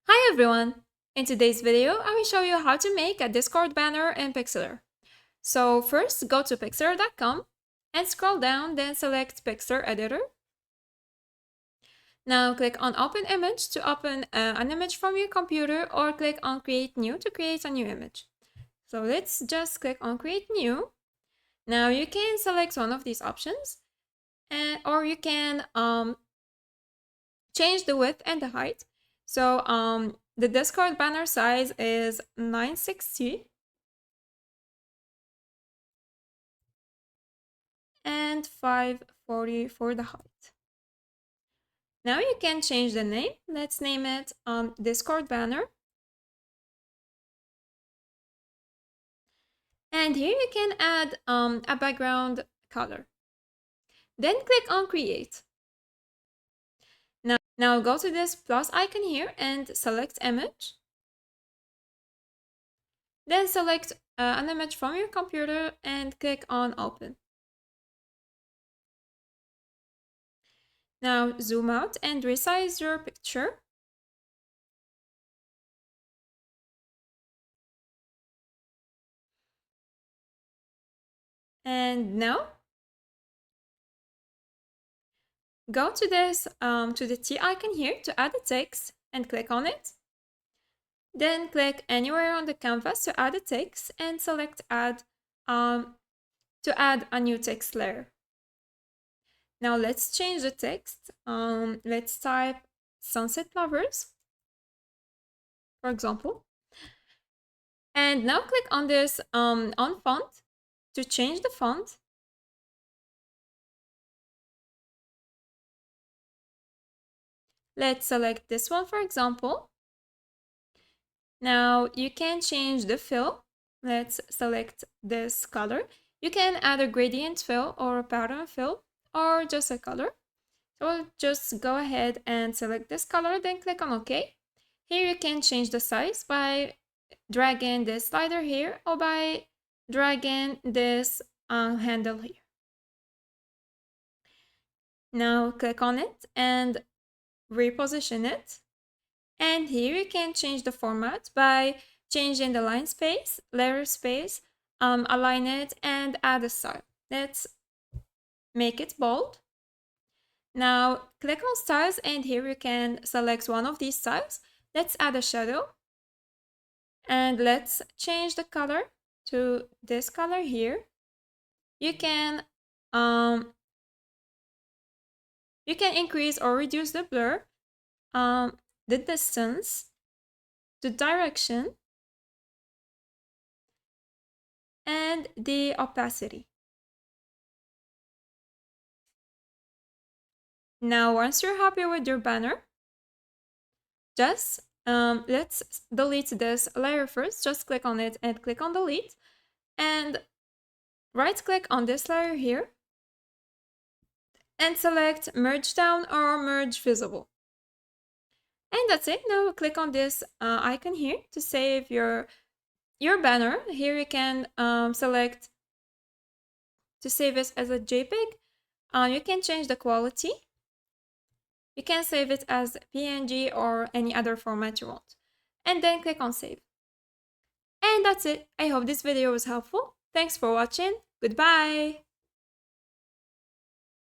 Hi everyone! In today's video, I will show you how to make a Discord banner in Pixlr. So first, go to pixlr.com and scroll down, then select Pixlr Editor. Now click on Open Image to open an image from your computer, or click on Create New to create a new image. So let's just click on Create New. Now you can select one of these options, or you can change the width and the height. So the Discord banner size is 960 and 540 for the height. Now you can change the name. Let's name it Discord banner. And here you can add a background color. Then click on create. Now go to this plus icon here and select image. Then select an image from your computer and click on open. Now zoom out and resize your picture. And now go to this to the T icon here to add a text and click on it. Then click anywhere on the canvas to add a text and select add to add a new text layer. Now let's change the text. Let's type sunset lovers, for example. And now click on this on font to change the font. Let's select this one, for example. Now you can change the fill. Let's select this color. You can add a gradient fill or a pattern fill or just a color. So we'll just go ahead and select this color, then click on OK. Here you can change the size by dragging this slider here or by dragging this handle here. Now click on it and reposition it. And here you can change the format by changing the line space, letter space, align it, and add a style. Let's make it bold. Now click on styles, and here you can select one of these styles. Let's add a shadow. And let's change the color to this color here. You can increase or reduce the blur, the distance, the direction, and the opacity. Now, once you're happy with your banner, just let's delete this layer first. Just click on it and click on delete. And right click on this layer here and select merge down or merge visible. And that's it. Now click on this icon here to save your banner. Here you can select to save it as a JPEG. You can change the quality. You can save it as PNG or any other format you want. And then click on save. And that's it. I hope this video was helpful. Thanks for watching. Goodbye.